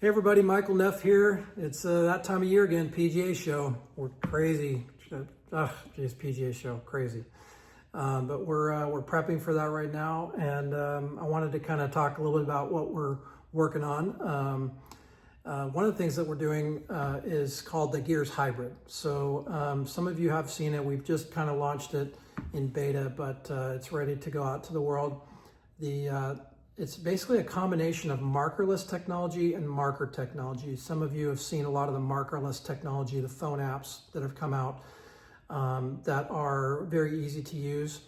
Hey everybody, Michael Neff here. It's that time of year again, PGA show. We're crazy. PGA show, crazy. But we're prepping for that right now, and I wanted to kind of talk a little bit about what we're working on. One of the things that we're doing is called the Gears Hybrid. So some of you have seen it. We've just kind of launched it in beta, but it's ready to go out to the world. It's basically a combination of markerless technology and marker technology. Some of you have seen a lot of the markerless technology, the phone apps that have come out that are very easy to use.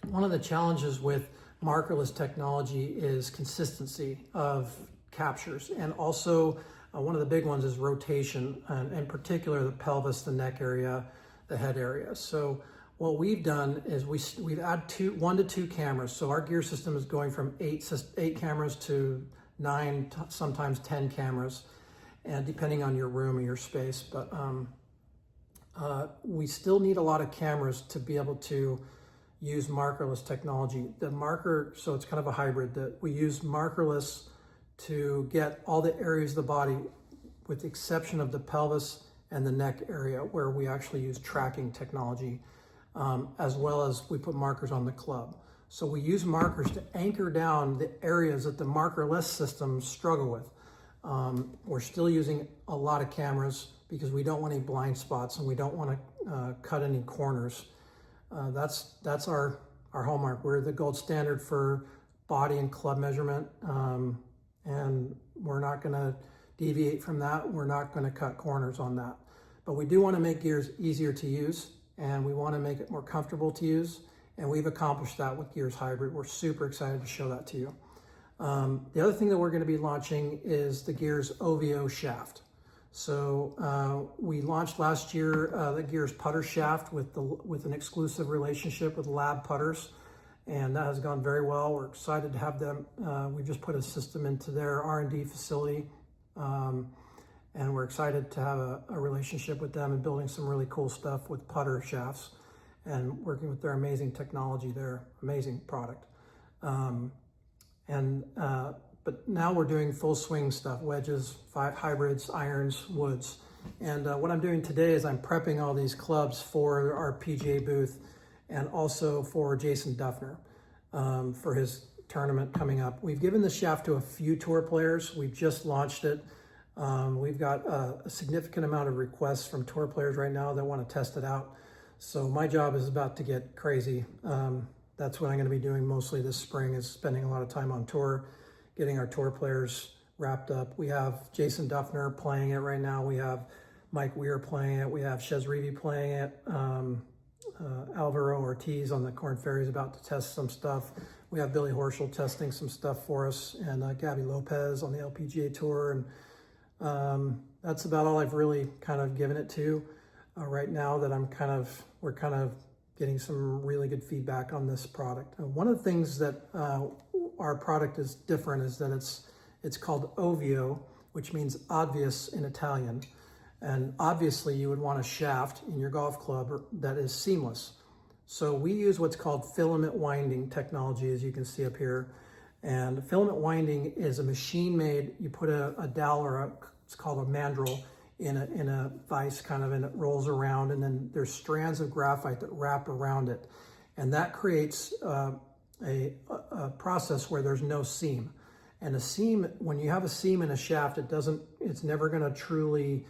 One of the challenges with markerless technology is consistency of captures, and also one of the big ones is rotation, and in particular the pelvis, the neck area, the head area. So what we've done is we've added 1 to 2 cameras. So our gear system is going from 8 cameras to 9, sometimes 10 cameras, and depending on your room or your space. But we still need a lot of cameras to be able to use markerless technology. So it's kind of a hybrid that we use markerless to get all the areas of the body, with the exception of the pelvis and the neck area, where we actually use tracking technology. As well as we put markers on the club. So we use markers to anchor down the areas that the markerless systems struggle with. We're still using a lot of cameras because we don't want any blind spots and we don't want to cut any corners. That's our hallmark. We're the gold standard for body and club measurement, and we're not going to deviate from that. We're not going to cut corners on that. But we do want to make gears easier to use, and we want to make it more comfortable to use, and we've accomplished that with Gears Hybrid. We're super excited to show that to you. The other thing that we're going to be launching is the Gears OVO shaft. So we launched last year the Gears putter shaft with an exclusive relationship with Lab Putters, and that has gone very well. We're excited to have them. We just put a system into their R&D facility, and we're excited to have a relationship with them and building some really cool stuff with putter shafts and working with their amazing technology, their amazing product. But now we're doing full swing stuff: wedges, hybrids, irons, woods. And what I'm doing today is I'm prepping all these clubs for our PGA booth, and also for Jason Dufner for his tournament coming up. We've given the shaft to a few tour players. We've just launched it. We've got a significant amount of requests from tour players right now that want to test it out. So my job is about to get crazy. That's what I'm going to be doing mostly this spring, is spending a lot of time on tour, getting our tour players wrapped up. We have Jason Dufner playing it right now. We have Mike Weir playing it. We have Chez Reavie playing it. Alvaro Ortiz on the Korn Ferry is about to test some stuff. We have Billy Horschel testing some stuff for us, and Gabby Lopez on the LPGA Tour. And that's about all I've really kind of given it to right now. That we're kind of getting some really good feedback on this product. One of the things that our product is different is that it's called OVO, which means obvious in Italian. And obviously you would want a shaft in your golf club that is seamless. So we use what's called filament winding technology, as you can see up here. And filament winding is a machine-made, you put a dowel, or it's called a mandrel, in a vise kind of, and it rolls around, and then there's strands of graphite that wrap around it. And that creates a process where there's no seam. And a seam, when you have a seam in a shaft, it's never gonna truly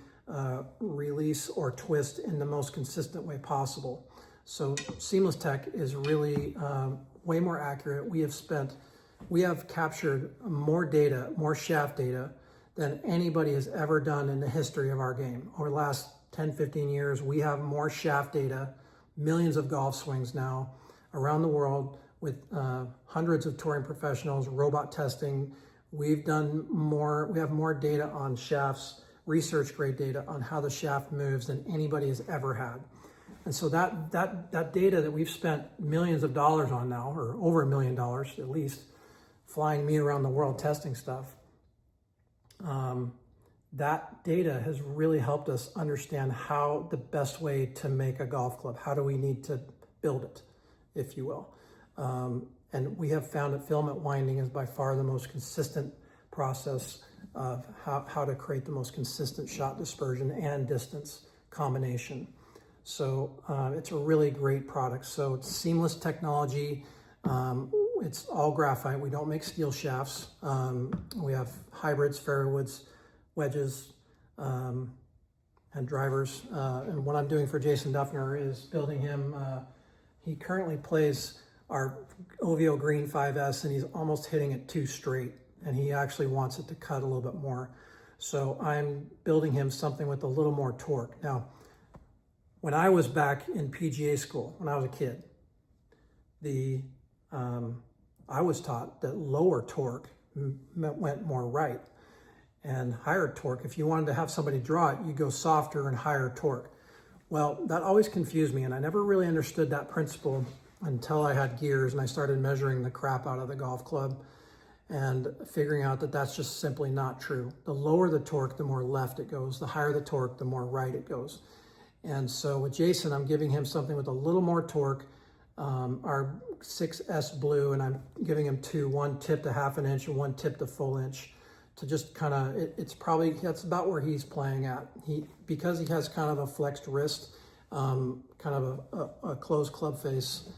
release or twist in the most consistent way possible. So Seamless Tech is really way more accurate. We have captured more data, more shaft data, than anybody has ever done in the history of our game. Over the last 10, 15 years, we have more shaft data, millions of golf swings now around the world, with hundreds of touring professionals, robot testing. We have more data on shafts, research grade data on how the shaft moves, than anybody has ever had. And so that data that we've spent millions of dollars on now, or over $1 million at least, flying me around the world testing stuff, that data has really helped us understand how the best way to make a golf club. How do we need to build it, if you will? And we have found that filament winding is by far the most consistent process of how to create the most consistent shot dispersion and distance combination. So it's a really great product. So it's seamless technology. It's all graphite. We don't make steel shafts. We have hybrids, fairway woods, wedges, and drivers. And what I'm doing for Jason Duffner is building him. He currently plays our OVO Green 5S, and he's almost hitting it too straight. And he actually wants it to cut a little bit more. So I'm building him something with a little more torque. Now, when I was back in PGA school, when I was a kid, I was taught that lower torque went more right, and higher torque, if you wanted to have somebody draw it, you go softer and higher torque. Well, that always confused me, and I never really understood that principle until I had gears and I started measuring the crap out of the golf club and figuring out that that's just simply not true. The lower the torque, the more left it goes. The higher the torque, the more right it goes. And so with Jason, I'm giving him something with a little more torque, our 6S Blue, and I'm giving him two, one tipped a half an inch and one tipped a full inch, to just kind of, that's about where he's playing at. Because he has kind of a flexed wrist, kind of a closed club face,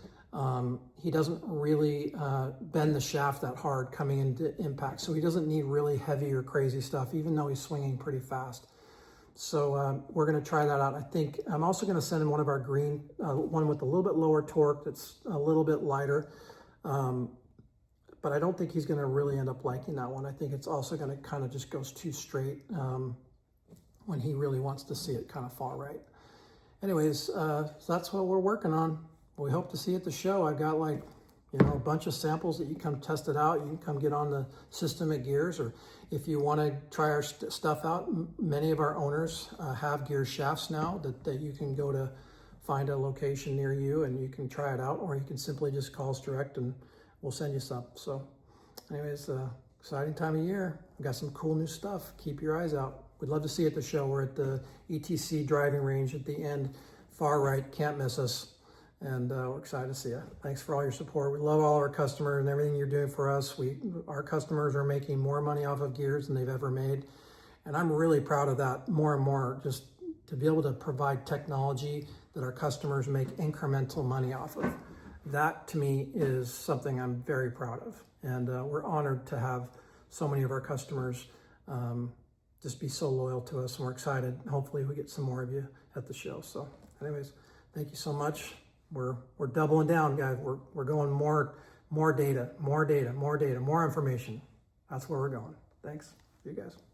he doesn't really bend the shaft that hard coming into impact. So he doesn't need really heavy or crazy stuff, even though he's swinging pretty fast. So we're going to try that out. I think I'm also going to send him one of our green, one with a little bit lower torque that's a little bit lighter. But I don't think he's going to really end up liking that one. I think it's also going to kind of just goes too straight when he really wants to see it kind of far right. Anyways, so that's what we're working on. We hope to see you at the show. I've got a bunch of samples that you come test it out. You can come get on the system at Gears, or if you want to try our stuff out, many of our owners have Gears shafts now that you can go to find a location near you and you can try it out, or you can simply just call us direct and we'll send you some. So anyways, exciting time of year. We've got some cool new stuff. Keep your eyes out. We'd love to see you at the show. We're at the ETC driving range at the end, far right. Can't miss us. And we're excited to see you. Thanks for all your support. We love all our customers and everything you're doing for us. Our customers are making more money off of Gears than they've ever made. And I'm really proud of that more and more, just to be able to provide technology that our customers make incremental money off of. That to me is something I'm very proud of. And we're honored to have so many of our customers just be so loyal to us. And we're excited. Hopefully we get some more of you at the show. So anyways, thank you so much. We're doubling down, guys. We're going more data, more information. That's where we're going. Thanks. See you guys.